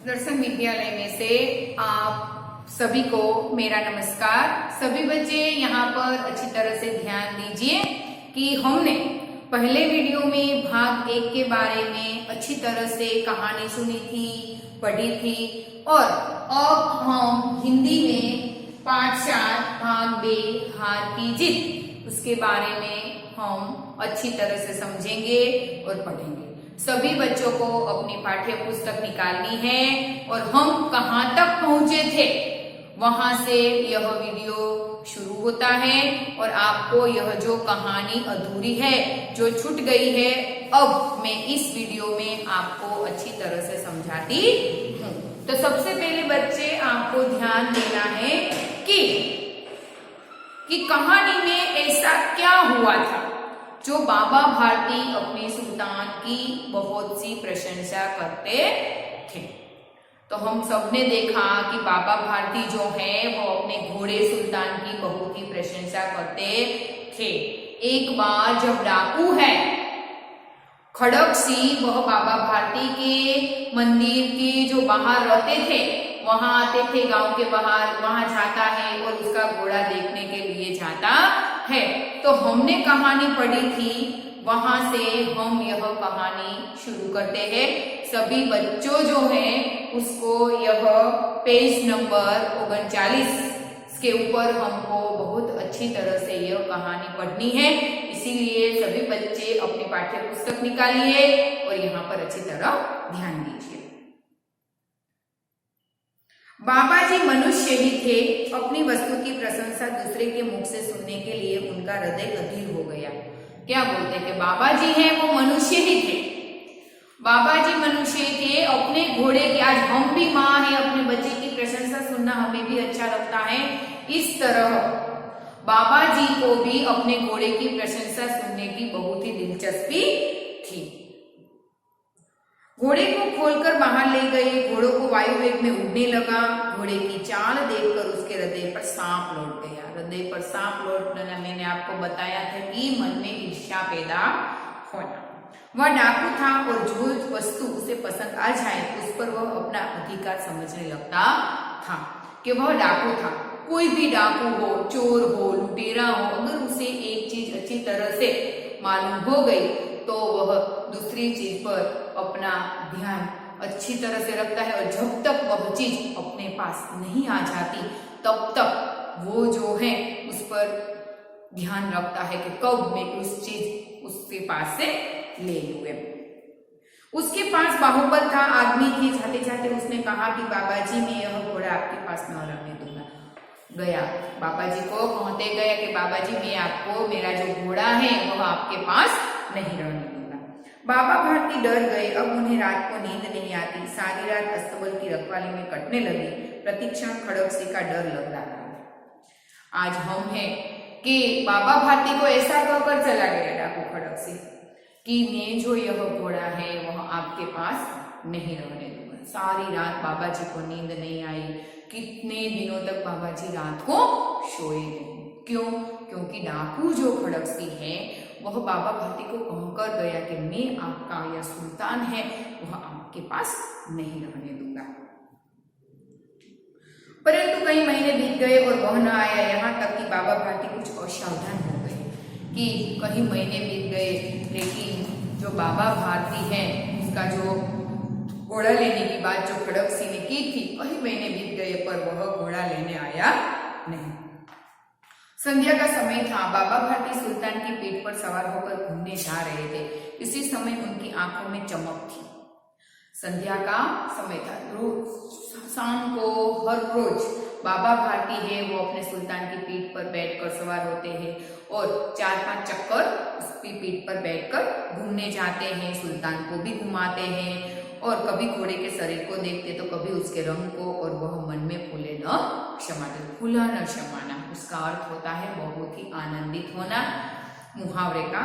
दर्शन विद्यालय में से आप सभी को मेरा नमस्कार। सभी बच्चे यहाँ पर अच्छी तरह से ध्यान दीजिए कि हमने पहले वीडियो में भाग 1 के बारे में अच्छी तरह से कहानी सुनी थी, पढ़ी थी और अब हम हिंदी में पाठ 4 भाग 2 हार की जीत उसके बारे में हम अच्छी तरह से समझेंगे और पढ़ेंगे। सभी बच्चों को अपनी पाठ्य पुस्तक निकालनी है और हम कहाँ तक पहुंचे थे वहां से यह वीडियो शुरू होता है और आपको यह जो कहानी अधूरी है, जो छूट गई है, अब मैं इस वीडियो में आपको अच्छी तरह से समझाती हूँ। तो सबसे पहले बच्चे आपको ध्यान देना है कि कहानी में ऐसा क्या हुआ था जो बाबा भारती अपने सुल्तान की बहुत सी प्रशंसा करते थे। तो हम सबने देखा कि बाबा भारती जो है वो अपने घोड़े सुल्तान की बहुत ही प्रशंसा करते थे। एक बार जब डाकू है खड़क सिंह वह बाबा भारती के मंदिर के जो बाहर रहते थे वहां आते थे, गांव के बाहर वहां जाता है और उसका घोड़ा देखने के लिए जाता है। तो हमने कहानी पढ़ी थी, वहां से हम यह कहानी शुरू करते हैं। सभी बच्चों जो हैं उसको यह पेज नंबर 39 के ऊपर हमको बहुत अच्छी तरह से यह कहानी पढ़नी है। इसीलिए सभी बच्चे अपनी पाठ्य पुस्तक निकालिए और यहाँ पर अच्छी तरह ध्यान दीजिए। बाबा जी मनुष्य ही थे। अपनी वस्तु की प्रशंसा दूसरे के मुख से सुनने के लिए उनका हृदय अधीर हो गया। क्या बोलते हैं? बाबा जी हैं वो मनुष्य ही थे। बाबा जी मनुष्य थे, अपने घोड़े की, आज हम भी माँ है, अपने बच्चे की प्रशंसा सुनना हमें भी अच्छा लगता है। इस तरह बाबा जी को भी अपने घोड़े की प्रशंसा सुनने की बहुत ही दिलचस्पी थी। घोड़े को खोलकर बाहर ले गए। घोड़ों को वायु वेग में उड़ने लगा। घोड़े की चाल देखकर उसके हृदय पर सांप लौट गया। हृदय पर सांप लौटना मैंने आपको बताया था कि मन में ईर्ष्या पैदा होना। वह डाकू था और जो वस्तु उसे पसंद आ जाए उस पर वह अपना अधिकार समझने लगता था कि वह डाकू था। कोई भी डाकू हो, चोर हो, लुटेरा हो, अगर उसे एक चीज अच्छी तरह से मालूम हो गई तो वह दूसरी चीज पर अपना ध्यान अच्छी तरह से रखता है और जब तक वह चीज अपने पास नहीं आ जाती तब तक वो जो है उस पर ध्यान रखता है कि कब मैं उस चीज उसके पास से ले लूं। उसके पास बाहुबल था, आदमी थी। जाते जाते उसने कहा कि बाबा जी मैं यह घोड़ा आपके पास न रहने दूंगा। गया बाबा जी को कहते गया कि बाबा जी मैं आपको, मेरा जो घोड़ा है वह आपके पास नहीं रहने दूंगा। बाबा भारती डर गए। अब उन्हें रात को नींद नहीं आती। सारी रात अस्तबल की रखवाली में कटने लगी। प्रतिक्षण खड़क सिंह का डर लग रहा था। आज हम हैं कि बाबा भारती को ऐसा कहकर चला गया डाकू खड़क सिंह कि मैं जो यह घोड़ा है वह आपके पास नहीं रहने दूंगा। सारी रात बाबा जी को नींद नहीं आई। कितने दिनों तक बाबा जी रात को सोए नहीं। क्यों? क्योंकि डाकू जो खड़क सिंह है वह बाबा भारती को कहकर गया कि मैं आपका यह सुल्तान है वह आपके पास नहीं रहने दूंगा। परंतु कई महीने बीत गए और वह न आया। यहाँ तक कि बाबा भारती कुछ असावधान हो गए कि कई महीने बीत गए लेकिन जो बाबा भारती है उसका जो घोड़ा लेने की बात जो खड़क सिंह ने की थी कई महीने बीत गए पर वह घोड़ा लेने आया नहीं। संध्या का समय था। बाबा भारती सुल्तान की पीठ पर सवार होकर घूमने जा रहे थे। इसी समय उनकी आंखों में चमक थी। संध्या का समय था। रोज शाम को हर रोज बाबा भारती है वो अपने सुल्तान की पीठ पर बैठकर सवार होते हैं और 4-5 चक्कर उसकी पीठ पर बैठकर घूमने जाते हैं। सुल्तान को भी घुमाते हैं और कभी घोड़े के शरीर को देखते तो कभी उसके रंग को, और वह मन में फूले न क्षमाते। फूला न क्षमाना उसका अर्थ होता है बहुत ही आनंदित होना। मुहावरे का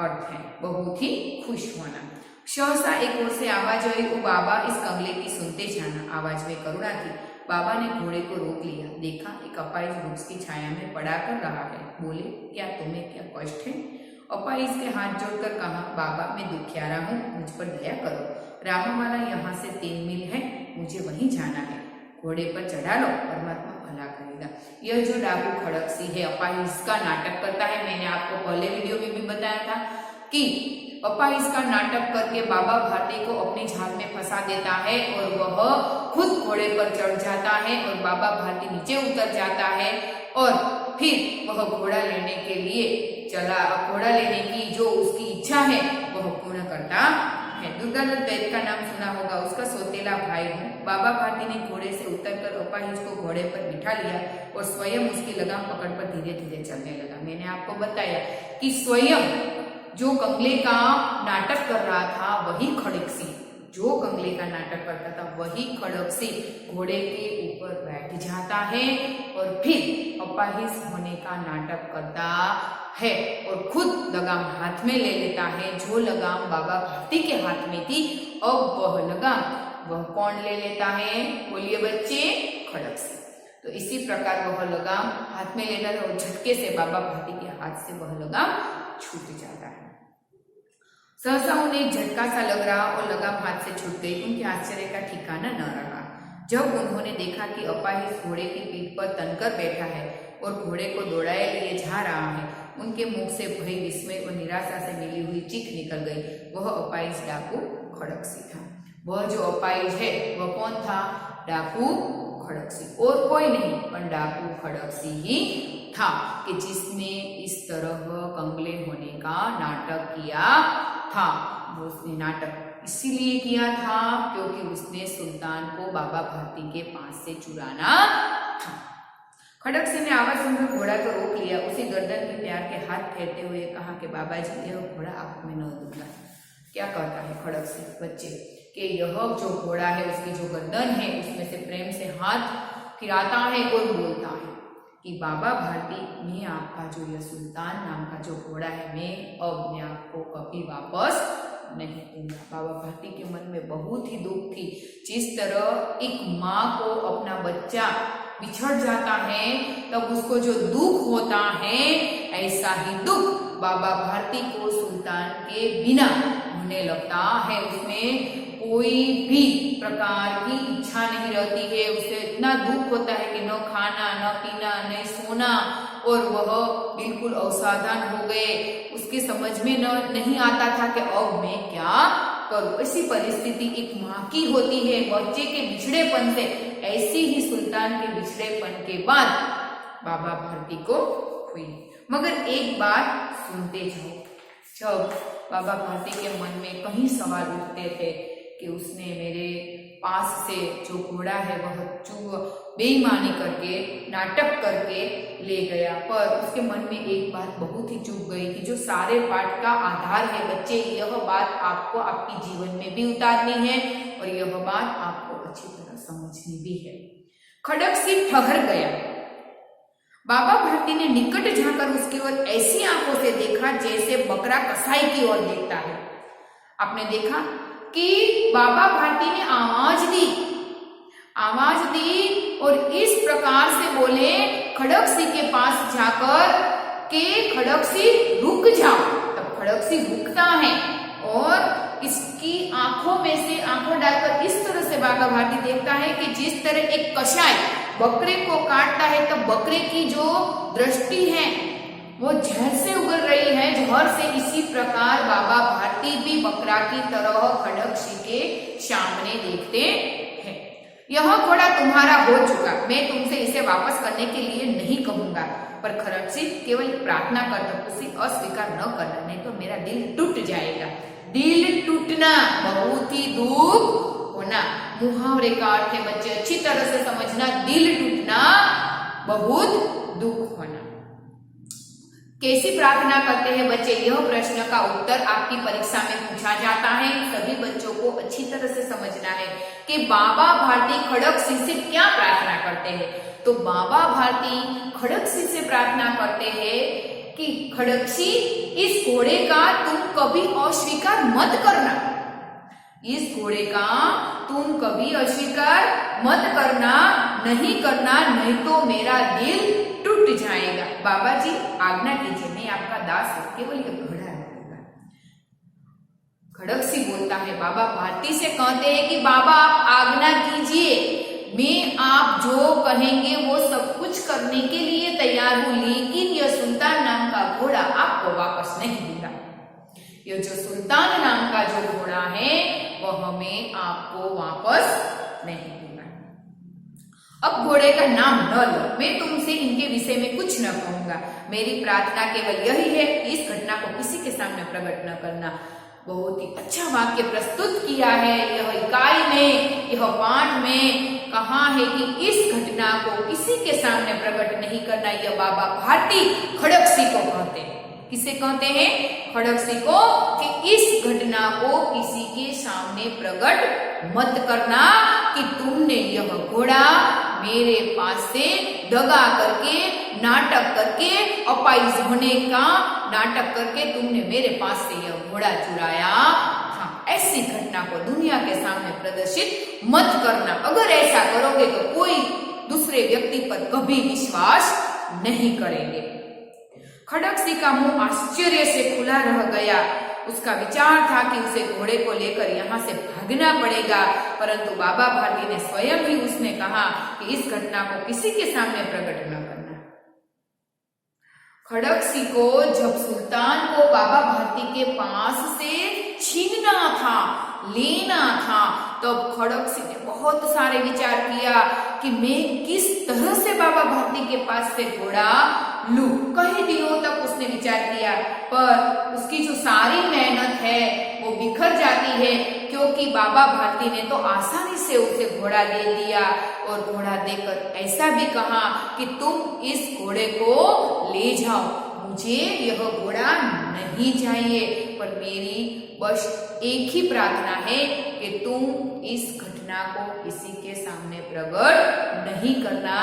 अर्थ है बहुत ही खुश होना। सहसा एक ओर से आवाज आई, ओ बाबा इस कंगले की सुनते जाना। आवाज में करुणा थी। बाबा ने घोड़े को रोक लिया। देखा एक अपाहिज वृक्ष की छाया में पड़ा कर रहा है। बोले क्या तुम्हें क्या कष्ट है? अपाहिज के हाथ जोड़कर कहा, बाबा मैं दुखियारा हूँ, मुझ पर दया करो। रामावाला यहाँ से 3 मील है। मुझे वहीं जाना है, घोड़े पर चढ़ा लो, परमात्मा भला करेगा। यह जो डाकू खड़कसिंह है अपाहिज का नाटक करता है। मैंने आपको पहले वीडियो में भी बताया था कि अपाहिज का नाटक करके बाबा भारती को अपनी झाल में फंसा देता है और वह खुद घोड़े पर चढ़ जाता है और बाबा भारती नीचे उतर जाता है और फिर वह घोड़ा लेने के लिए घोड़ा लेने की जो उसकी इच्छा है वह पूर्ण करता है। दुर्गादत्त वैद्य का नाम सुना होगा, उसका सौतेला भाई हूँ। बाबा भारती ने घोड़े से उतरकर अपाहिज को घोड़े पर बिठा लिया और स्वयं उसकी लगाम पकड़कर धीरे धीरे चलने लगा। मैंने आपको बताया कि स्वयं जो कंगले का नाटक कर रहा था वही खड़कसिंह, जो कंगले का नाटक करता था वही खड़कसिंह घोड़े के ऊपर बैठ जाता है और फिर अपाहिज होने का नाटक करता है और खुद लगाम हाथ में ले लेता है। जो लगाम बाबा भारती के हाथ में थी, अब वह लगाम वह कौन ले लेता है? बोलिए बच्चे, खड़कसिंह। तो इसी प्रकार वह लगाम हाथ में लेता था और झटके से बाबा भारती के हाथ से वह लगाम छूट जाता है। सहसा उन्हें एक झटका सा लग रहा और लगाम हाथ से छूट गई। उनके आश्चर्य का ठिकाना न रहा जब उन्होंने देखा कि अपाहिज घोड़े की पीठ पर तनकर बैठा है और घोड़े को दौड़ाए लिए जा रहा है। उनके मुख से भय, विस्मय और निराशा से मिली हुई चीख निकल गई। वह अपाहिज डाकू खड़कसिंह था। वह जो अपाहिज है वह कौन था? डाकू खड़कसिंह, और कोई नहीं पर डाकू खड़कसिंह ही था कि जिसने इस तरह कंगले होने का नाटक किया था। वो उसने नाटक इसीलिए किया था क्योंकि उसने सुल्तान को बाबा भारती के पास से चुराना था। खड़कसिंह ने आवाज सुनकर घोड़ा को रोक लिया। उसी गर्दन में प्यार के हाथ फेरते हुए कहा कि बाबा जी, यह घोड़ा आपको मैं न दूंगा। क्या कहता है खड़कसिंह बच्चे कि यह जो घोड़ा है उसकी जो गर्दन है उसमें से प्रेम से हाथ फिराता है और बोलता है कि बाबा भारती, मैं आपका जो यह सुल्तान नाम का जो घोड़ा है मैं आपको कभी वापस नहीं दूंगा। बाबा भारती के मन में बहुत ही दुख थी। जिस तरह एक माँ को अपना बच्चा बिछड़ जाता है तब उसको जो दुख होता है, ऐसा ही दुख बाबा भारती को सुल्तान के बिना होने लगता है। उसमें कोई भी प्रकार की इच्छा नहीं रहती है। उसे इतना दुख होता है कि न खाना, न पीना, न सोना, और वह बिल्कुल असावधान हो गए। उसके समझ में नहीं आता था कि अब मैं क्या करूं। ऐसी परिस्थिति एक माँ की होती है बच्चे के बिछड़ेपन से। ऐसी ही सुल्तान के बिछड़ेपन के बाद बाबा भारती को हुई। मगर एक बात सुनते जाओ, जब बाबा भारती के मन में कई सवाल उठते थे कि उसने मेरे पास से जो घोड़ा है वह बेईमानी करके, नाटक करके ले गया, पर उसके मन में एक बात बहुत ही चुभ गई कि जो सारे पाठ का आधार है बच्चे, यह बात आपको आपके जीवन में भी उतारनी है और यह बात आपको अच्छी तरह समझनी भी है। खड़कसिंह ठहर गया। बाबा भारती ने निकट जाकर उसकी ओर ऐसी आंखों से देखा जैसे बकरा कसाई की ओर देखता है। आपने देखा कि बाबा भारती ने आवाज दी और इस प्रकार से बोले खड़कसिंह के पास जाकर कि खड़कसिंह रुक जाओ। तब खड़कसिंह रुकता है और इसकी आंखों में से आंखों डालकर इस तरह से बाबा भारती देखता है कि जिस तरह एक कसाई बकरे को काटता है तब बकरे की जो दृष्टि है वो जहर से उगल रही है, जहर से, इसी प्रकार बाबा भारती भी बकरा की तरह खड़कसिंह के सामने देखते हैं। यह घोड़ा तुम्हारा हो चुका, मैं तुमसे इसे वापस करने के लिए नहीं कहूंगा, पर खड़कसिंह केवल प्रार्थना कर दो, उसे अस्वीकार न करना, नहीं तो मेरा दिल टूट जाएगा। दिल टूटना, बहुत ही दुख होना। मुहावरे का अर्थ है बच्चे अच्छी तरह से समझना, दिल टूटना, बहुत दुख होना। कैसी प्रार्थना करते हैं बच्चे? यह प्रश्न का उत्तर आपकी परीक्षा में पूछा जाता है। सभी बच्चों को अच्छी तरह से समझना है कि बाबा भारती खड़कसिंह से क्या प्रार्थना करते हैं। तो बाबा भारती खड़कसिंह से प्रार्थना करते हैं कि खड़कसिंह, इस घोड़े का तुम कभी अस्वीकार मत करना, इस घोड़े का तुम कभी अस्वीकार मत करना, नहीं करना, नहीं तो मेरा दिल टूट जाएगा। बाबा जी आज्ञा कीजिए, मैं आपका दास हूं, केवल यह घोड़ा रहेगा। खड़गसी बोलता है, बाबा भारती से कहते हैं कि बाबा आप आज्ञा कीजिए, मैं आप जो कहेंगे वो सब कुछ करने के लिए तैयार हूं, लेकिन यह सुल्तान नाम का घोड़ा आपको वापस नहीं दूंगा। ये जो सुल्तान नाम का जो घोड़ा है वह हमें आपको वापस नहीं दूंगा। अब घोड़े का नाम न लो, मैं तुमसे इनके विषय में कुछ न कहूंगा। मेरी प्रार्थना केवल यही है कि इस घटना को किसी के सामने प्रकट न करना। बहुत ही अच्छा वाक्य प्रस्तुत किया है। यह इकाई में, यह पाठ में कहा है कि इस घटना को किसी के सामने प्रकट नहीं करना। यह बाबा भारती खड़गसी को कहते हैं। किसे कहते हैं? खड़गसी को, कि इस घटना को किसी के सामने प्रकट मत करना कि तुमने यह घोड़ा मेरे पास से दगा करके, नाटक करके, अपाइज होने का नाटक करके तुमने मेरे पास से यह घोड़ा चुराया था। ऐसी घटना को दुनिया के सामने प्रदर्शित मत करना। अगर ऐसा करोगे तो कोई दूसरे व्यक्ति पर कभी विश्वास नहीं करेंगे। खड़गसी का मुंह आश्चर्य से खुला रह गया। उसका विचार था कि उसे घोड़े को लेकर यहाँ से भागना पड़ेगा, परंतु बाबा भारती ने स्वयं ही उसने कहा कि इस घटना को किसी के सामने प्रकट न करना। खड़गसी को जब सुल्तान को बाबा भारती के पास से छीनना था, लेना था, तब खड़गसी ने बहुत सारे विचार किया कि मैं किस तरह से बाबा भारती के पास से घोड़ा लूं। कई दिनों तक उसने विचार किया, पर उसकी जो सारी मेहनत है वो बिखर जाती है, क्योंकि बाबा भारती ने तो आसानी से उसे घोड़ा दे दिया और घोड़ा देकर ऐसा भी कहा कि तुम इस घोड़े को ले जाओ, मुझे यह घोड़ा नहीं चाहिए, पर मेरी बस एक ही प्रार्थना है कि तुम इस घटना को किसी के सामने प्रकट नहीं करना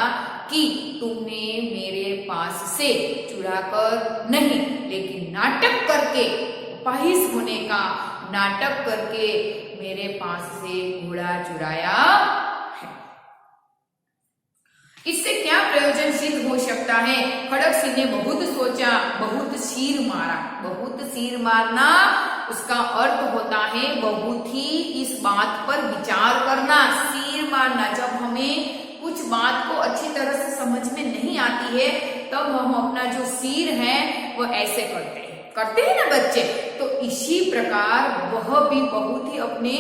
कि तुमने मेरे पास से चुरा कर नहीं, लेकिन नाटक करके, अपाहिज होने का नाटक करके मेरे पास से घोड़ा चुराया है। इससे क्या प्रयोजन सिद्ध हो सकता है? खड़गसी ने बहुत सोचा, बहुत सिर मारा। बहुत सिर मारना उसका अर्थ होता है बहुत ही इस बात पर विचार करना। सिर मारना, जब हमें कुछ बात को अच्छी तरह से समझ में नहीं आती है तब हम अपना जो सिर है वो ऐसे करते हैं ना बच्चे। तो इसी प्रकार वह भी बहुत ही अपने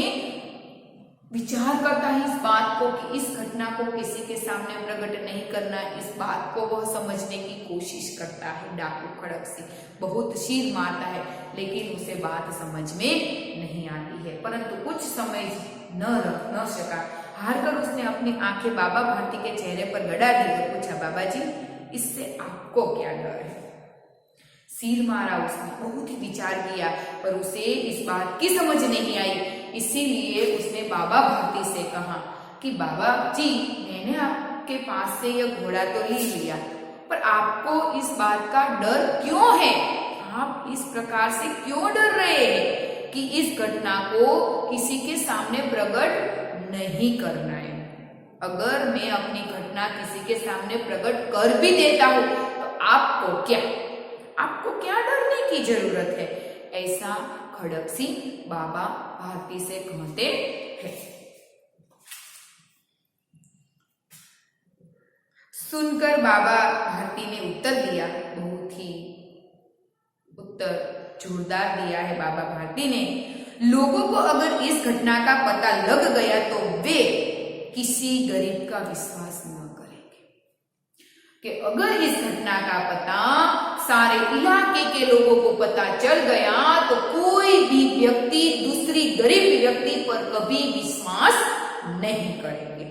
विचार करता है इस बात को कि इस घटना को किसी के सामने प्रकट नहीं करना। इस बात को वह समझने की कोशिश करता है। डाकू खड़गसी बहुत सिर मारता है, लेकिन उसे बात समझ में नहीं आती है। परंतु कुछ समय न रख न सका, हार कर उसने अपनी आंखें बाबा भारती के चेहरे पर गड़ा दी और पूछा, बाबा जी इससे आपको क्या डर है? सिर मारा उसने, बहुत ही विचार किया, पर उसे इस बात की समझ नहीं आई। इसीलिए उसने बाबा भारती से कहा कि बाबा जी मैंने आपके पास से यह घोड़ा तो ले लिया, पर आपको इस बात का डर क्यों है? आप इस प्रकार से क्यों डर रहे हैं कि इस घटना को किसी के सामने प्रकट नहीं करना है? अगर मैं अपनी घटना किसी के सामने प्रकट कर भी देता हूं तो आपको क्या डरने की जरूरत है? ऐसा खड़गसी बाबा भारती से कहते हैं। सुनकर बाबा भारती ने उत्तर दिया, बहुत ही उत्तर जोरदार दिया है बाबा भारती ने। लोगों को अगर इस घटना का पता लग गया तो वे किसी गरीब का विश्वास न करेंगे। कि अगर इस घटना का पता सारे इलाके के लोगों को पता चल गया तो कोई भी व्यक्ति दूसरी गरीब व्यक्ति पर कभी विश्वास नहीं करेंगे।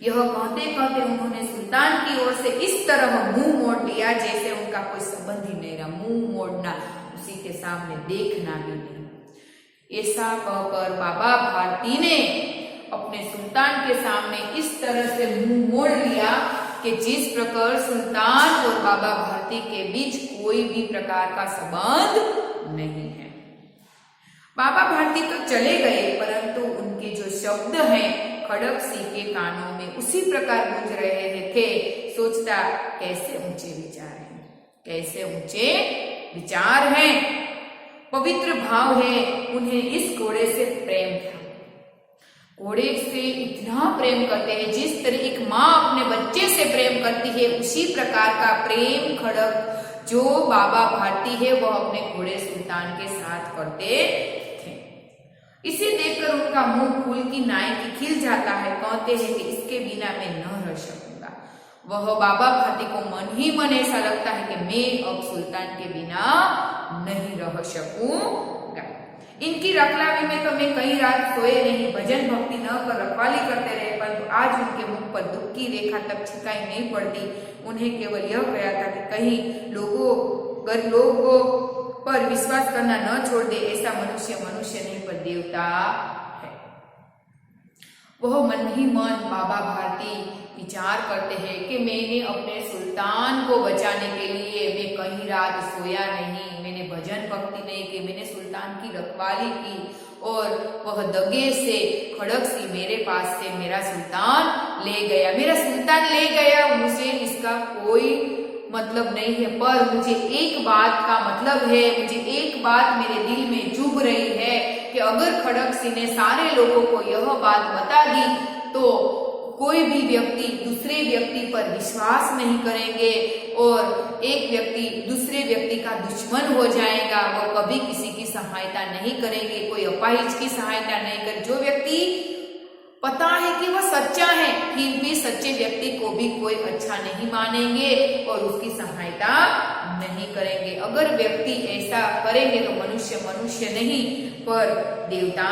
यह कहते कहते उन्होंने सुल्तान की ओर से इस तरह मुंह मोड़ लिया जैसे उनका कोई संबंध ही नहीं रहा। मुंह मोड़ना, उसी के सामने देखना भी नहीं। ऐसा कहकर बाबा भारती ने अपने सुल्तान के सामने इस तरह से मुंह मोड़ लिया कि जिस प्रकार सुल्तान और बाबा भारती के बीच कोई भी प्रकार का संबंध नहीं है। बाबा भारती तो चले गए, परंतु उनके जो शब्द हैं खड़गसी के कानों में उसी प्रकार गूंज रहे थे। सोचता, कैसे ऊंचे विचार हैं, कैसे ऊंचे विचार हैं। पवित्र भाव है, उन्हें इस घोड़े से प्रेम था। घोड़े से इतना प्रेम करते हैं जिस तरह एक माँ अपने बच्चे से प्रेम करती है, उसी प्रकार का प्रेम खड़क जो बाबा भारती है वह अपने घोड़े सुल्तान के साथ करते थे। इसे देखकर उनका मुंह फूल की नाई की खिल जाता है। कहते हैं कि इसके बिना मैं न रह सकूंगा। वह बाबा भारती को मन ही मन ऐसा लगता है कि मैं अब सुल्तान के बिना नहीं रह सकूंगा। इनकी रखलावी में तो मैं कई रात सोए नहीं, भजन भक्ति न कर रखवाली करते रहे, परंतु आज उनके मुख पर दुख की रेखा तक छिपाई नहीं पड़ती। उन्हें केवल यह गया था कि कहीं लोगों पर विश्वास करना न छोड़ दे। ऐसा मनुष्य नहीं पर देवता है। वह मन ही मन बाबा भारती विचार करते हैं कि मैंने अपने सुल्तान को बचाने के लिए मैं कहीं रात सोया नहीं, मैंने भजन भक्ति नहीं की, मैंने सुल्तान की रखवाली की और वह दगे से खड़क सी मेरे पास से मेरा सुल्तान ले गया। मेरा सुल्तान ले गया, मुझे इसका कोई मतलब नहीं है, पर मुझे एक बात का मतलब है, मुझे एक बात मेरे दिल में चुभ रही है कि अगर खड़क सिंह ने सारे लोगों को यह बात बता दी तो कोई भी व्यक्ति दूसरे व्यक्ति पर विश्वास नहीं करेंगे और एक व्यक्ति दूसरे व्यक्ति का दुश्मन हो जाएगा। वो कभी किसी की सहायता नहीं करेंगे, कोई अपाहिज की सहायता नहीं करे। जो व्यक्ति पता है कि वह सच्चा है फिर भी सच्चे व्यक्ति को भी कोई अच्छा नहीं मानेंगे और उसकी सहायता नहीं करेंगे। अगर व्यक्ति ऐसा करेंगे तो मनुष्य नहीं पर देवता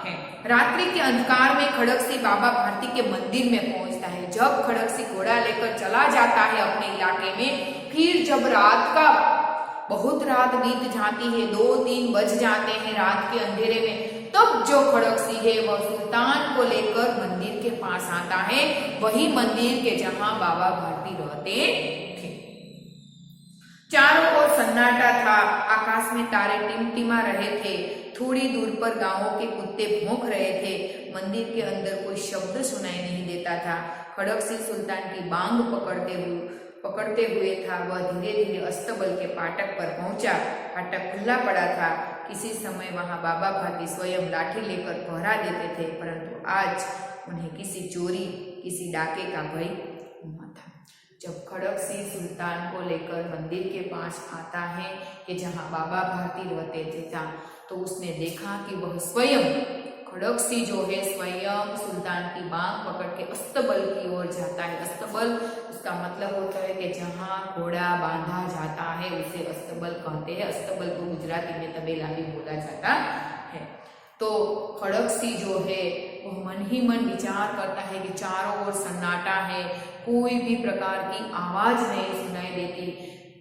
है। रात्रि के अंधकार में खड़क सिंह बाबा भारती के मंदिर में पहुंचता है। जब खड़क सिंह घोड़ा लेकर चला जाता है अपने इलाके में, फिर जब बहुत रात बीत जाती है, 2-3 बज जाते हैं रात के अंधेरे में, तब जो खड़क सिंह है वह सुल्तान को लेकर मंदिर के पास आता है, वही मंदिर के जहां बाबा भारती रहते थे। चारों ओर सन्नाटा था, आकाश में तारे टिमटिमा रहे थे, थोड़ी दूर पर गांवों के कुत्ते भौंक रहे थे। मंदिर के अंदर कोई शब्द सुनाई नहीं देता था। खड़क सिंह सुल्तान की बांग पकड़ते हुए था। वह धीरे धीरे अस्तबल के फाटक पर पहुंचा। फाटक खुला पड़ा था। किसी समय वहां बाबा भारती स्वयं लाठी लेकर पहरा देते थे, परंतु आज उन्हें किसी चोरी, किसी डाके का भय हुआ था। जब खड़क सिंह सुल्तान को लेकर मंदिर के पास आता है कि जहां बाबा भारती रहते थे, तो उसने देखा कि वह स्वयं खड़क सिंह जो है स्वयं सुल्तान की बांग पकड़ के अस्तबल की ओर जाता है। अस्तबल उसका मतलब होता है कि जहां घोड़ा बांधा जाता है उसे अस्तबल कहते हैं। अस्तबल को गुजराती में तबेला भी बोला जाता है। तो खड़क सिंह जो है वह मन ही मन विचार करता है कि चारों ओर सन्नाटा है, कोई भी प्रकार की आवाज नहीं सुनाई देती।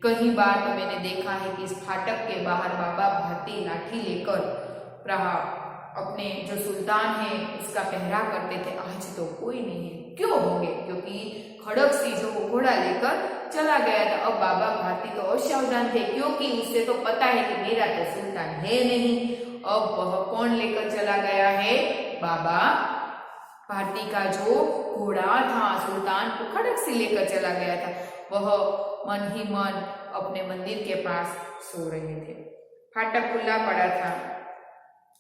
कई बार तो मैंने देखा है कि इस फाटक के बाहर बाबा भारती लाठी लेकर अपने जो सुल्तान है उसका पहरा करते थे। आज तो कोई नहीं है। क्यों होंगे? क्योंकि खड़क सिंह जो घोड़ा लेकर चला गया था। अब बाबा भारती तो और सावधान थे, क्योंकि उसे तो पता है कि मेरा तो सुल्तान है नहीं। अब वह कौन लेकर चला गया है? बाबा भारती का जो घोड़ा था सुल्तान को खड़क सिंह लेकर चला गया था। वह मन ही मन अपने मंदिर के पास सो रहे थे। फाटक खुला पड़ा था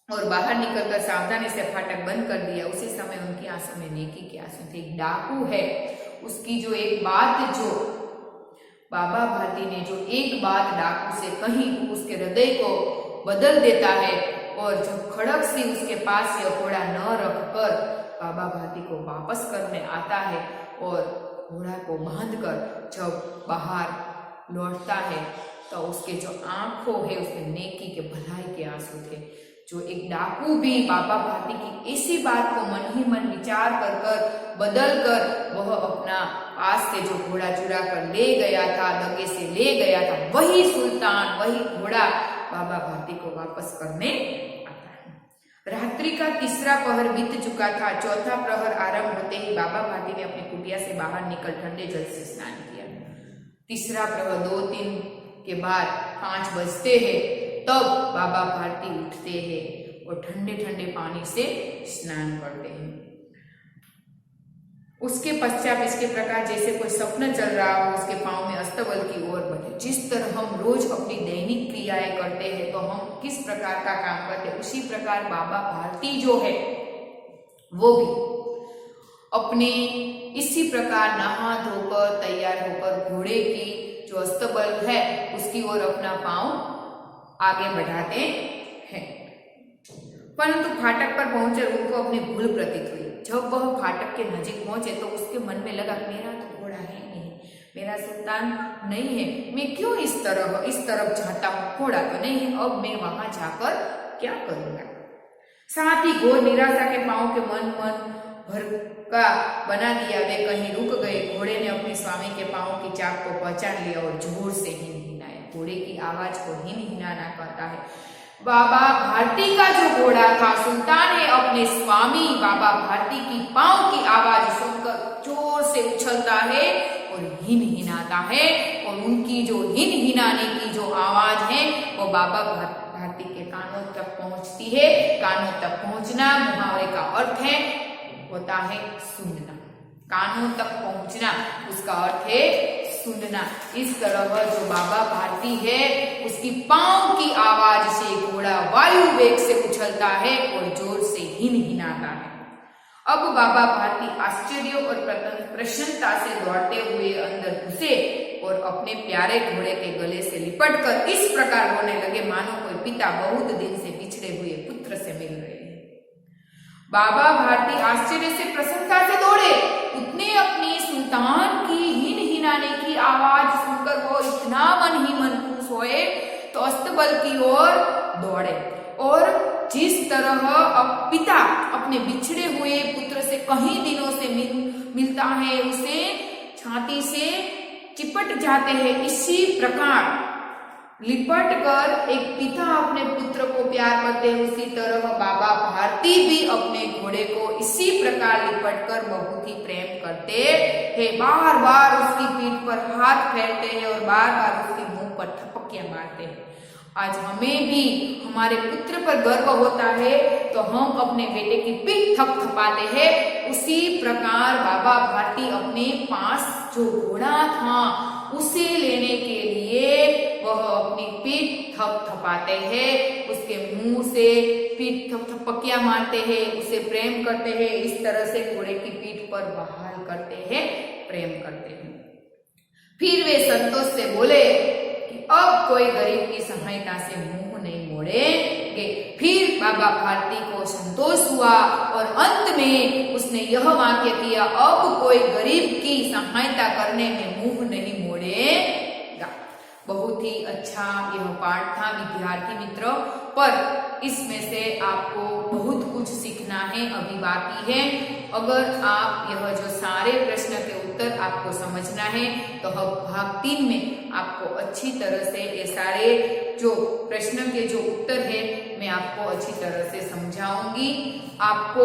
और बाहर निकलकर सावधानी से फाटक बंद कर दिया। उसी समय उनकी आंसू में नेकी के आंसू थे। एक डाकू है, उसकी जो एक बात जो बाबा भारती ने जो एक बात डाकू से कही उसके हृदय को बदल देता है। और जब खड़क सिंह उसके पास यह घोड़ा न रखकर बाबा भारती को वापस करने आता है और घोड़ा को बांधकर जब बाहर लौटता है तो उसके जो आंखों है उसमें नेकी के भलाई के आंसू थे। जो एक डाकू भी बाबा भारती की ऐसी बात को मन ही मन विचार कर बदल कर वह अपना पास से जो घोड़ा चुरा कर ले गया था, दगे से ले गया था, वही सुल्तान, वही घोड़ा बाबा भारती को वापस करने आता है। रात्रि का तीसरा पहर बीत चुका था। चौथा प्रहर आरंभ होते ही बाबा भारती ने अपनी कुटिया से बाहर निकल ठंडे जल से स्नान किया। तीसरा प्रहर 2-3 के बाद 5 बजते हैं, तब बाबा भारती उठते हैं और ठंडे ठंडे पानी से स्नान करते हैं। उसके पश्चात इसके प्रकार जैसे कोई स्वप्न चल रहा हो, उसके पांव में अस्तबल की ओर बढ़े। जिस तरह हम रोज अपनी दैनिक क्रियाएं करते हैं तो हम किस प्रकार का काम करते हैं, उसी प्रकार बाबा भारती जो है वो भी अपने इसी प्रकार नहा धोकर तैयार होकर घोड़े की जो अस्तबल है उसकी ओर अपना पांव आगे बढ़ाते हैं। परंतु फाटक पर पहुंचे उनको अपनी भूल प्रतीत हुई। जब वह फाटक के नजीक पहुंचे तो उसके मन में लगा, मेरा तो घोड़ा है नहीं, मेरा सुल्तान नहीं है, मैं क्यों इस तरफ जाता हूँ, घोड़ा तो नहीं है, अब मैं वहां जाकर क्या करूंगा। साथ ही घोर निराशा के पांव के मन भर का बना दिया। वे कहीं रुक गए। घोड़े ने अपने स्वामी के पांव की चाक को पहचान लिया और जोर से हिनहिनाया। घोड़े की आवाज को हिनहिनाना कहता है। बाबा भारती का जो घोड़ा था, सुल्तान है अपने स्वामी बाबा भारती की पांव की आवाज सुनकर जोर से उछलता है और हिनहिनाता है, और उनकी जो हिनहिनाने की जो आवाज है वो बाबा भारती के कानों तक पहुंचती है। कानों तक पहुंचना मुहावरे का अर्थ है होता है सुनना। कानों तक पहुंचना उसका अर्थ है सुनना। इस तरह जो बाबा भारती है उसकी पांव की आवाज से घोड़ा वायु वेग से उछलता है और जोर से हिनहिनाता है। अब बाबा भारती आश्चर्य और प्रसन्नता से दौड़ते हुए अंदर घुसे और अपने प्यारे घोड़े के गले से लिपटकर इस प्रकार रोने लगे मानो कोई पिता बहुत दिन से बिछड़े हुए पुत्र से मिल रहे हैं। बाबा भारती आश्चर्य से प्रसन्नता से दौड़े। उतने अपनी सुल्तान की हिनहिनाने की आवाज सुनकर वो इतना मन ही मन खुश हुए तो अस्तबल की ओर दौड़े, और जिस तरह अब पिता अपने बिछड़े हुए पुत्र से कहीं दिनों से मिलता है, उसे छाती से चिपट जाते हैं, इसी प्रकार लिपट कर एक पिता अपने पुत्र को प्यार करते हैं, उसी तरह बाबा भारती भी अपने घोड़े को इसी प्रकार लिपट कर बहुत ही प्रेम करते हैं। बार बार उसकी पीठ पर हाथ फेरते हैं और बार बार उसके मुंह पर थपकियां मारते हैं। आज हमें भी हमारे पुत्र पर गर्व होता है तो हम अपने बेटे की पीठ थपथपाते हैं। उसी प्रकार बाबा भारती अपने पास जो घोड़ा था उसे लेने के लिए वह अपनी पीठ थपथपाते हैं, उसके मुंह से पीठ थपकियां मारते हैं, उसे प्रेम करते हैं। इस तरह से घोड़े की पीठ पर बहाल करते हैं, प्रेम करते हैं। फिर वे संतोष से बोले कि अब कोई गरीब की सहायता से मुंह नहीं मोड़ेंगे। फिर बाबा भारती को संतोष हुआ और अंत में उसने यह वाक्य किया, अब कोई गरीब की सहायता करने में मुंह नहीं मोड़ेगा। बहुत ही अच्छा यह पाठ था विद्यार्थी मित्रों, पर इसमें से आपको बहुत कुछ सीखना है, अभी बाकी है। अगर आप यह जो सारे प्रश्न के उत्तर आपको समझना है तो अब भाग 3 में आपको अच्छी तरह से ये सारे जो प्रश्न के जो उत्तर है मैं आपको अच्छी तरह से समझाऊंगी। आपको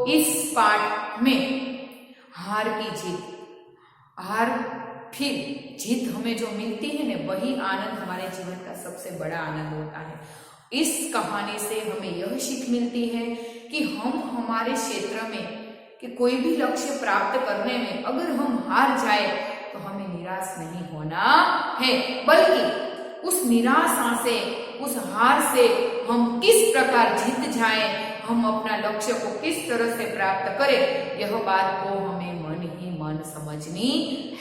इस पाठ में हार की जीत, हार फिर जीत हमें जो मिलती है ना, वही आनंद हमारे जीवन का सबसे बड़ा आनंद होता है। इस कहानी से हमें यह सीख मिलती है कि हम हमारे क्षेत्र में कि कोई भी लक्ष्य प्राप्त करने में अगर हम हार जाए तो हमें निराश नहीं होना है, बल्कि उस निराशा से, उस हार से हम किस प्रकार जीत जाएं, हम अपना लक्ष्य को किस तरह से प्राप्त करें, यह बात को हमें मन ही मन समझनी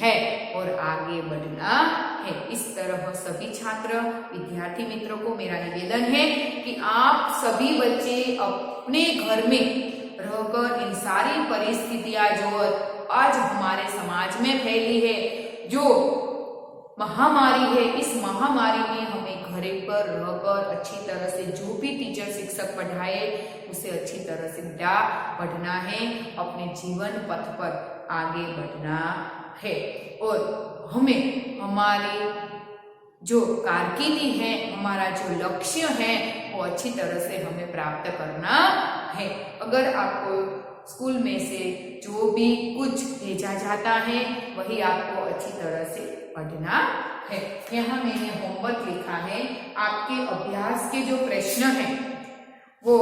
है और आगे बढ़ना है। इस तरह सभी छात्र विद्यार्थी मित्रों को मेरा निवेदन है कि आप सभी बच्चे अपने घर में रहकर इन सारी परिस्थितियां जो आज हमारे समाज में फैली है, जो महामारी है, इस महामारी में हमें घरे पर रहकर अच्छी तरह से जो भी टीचर शिक्षक पढ़ाए उसे अच्छी तरह से पढ़ना है, अपने जीवन पथ पर आगे बढ़ना है और हमें हमारी जो कारकिर्दी है, हमारा जो लक्ष्य है वो अच्छी तरह से हमें प्राप्त करना है। अगर आपको स्कूल में से जो भी कुछ भेजा जाता है वही आपको अच्छी तरह से पढ़ना है। यहाँ मैंने होमवर्क लिखा है, आपके अभ्यास के जो प्रश्न हैं वो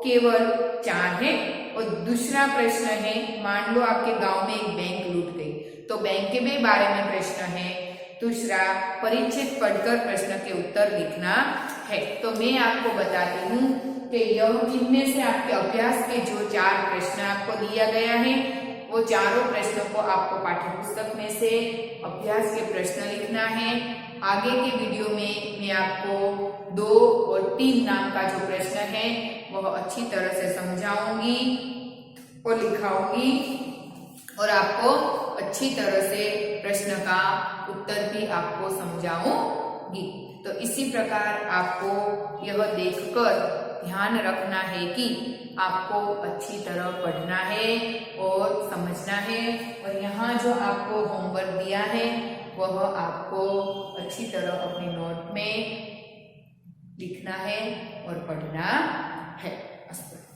केवल 4 है। और दूसरा प्रश्न है, मान लो आपके गांव में एक बैंक लूट गई, तो बैंक के भी बारे में प्रश्न है। दूसरा, परिचित पढ़कर प्रश्न के उत्तर लिखना है। तो मैं आपको बताती हूँ कि यह इनमें से आपके अभ्यास के जो 4 प्रश्न आपको दिया गया है, वो चारों प्रश्नों को आपको पाठ्यपुस्तक में से अभ्यास के प्रश्न लिखना है। आगे के वीडियो में मैं आपको 2 और 3 नाम का जो प्रश्न है वह अच्छी तरह से समझाऊंगी और लिखाऊंगी, और आपको अच्छी तरह से प्रश्न का उत्तर भी आपको समझाऊंगी। तो इसी प्रकार आपको यह देखकर ध्यान रखना है कि आपको अच्छी तरह पढ़ना है और समझना है, और यहाँ जो आपको होमवर्क दिया है वह आपको अच्छी तरह अपने नोट में लिखना है और पढ़ना है। अस्तु।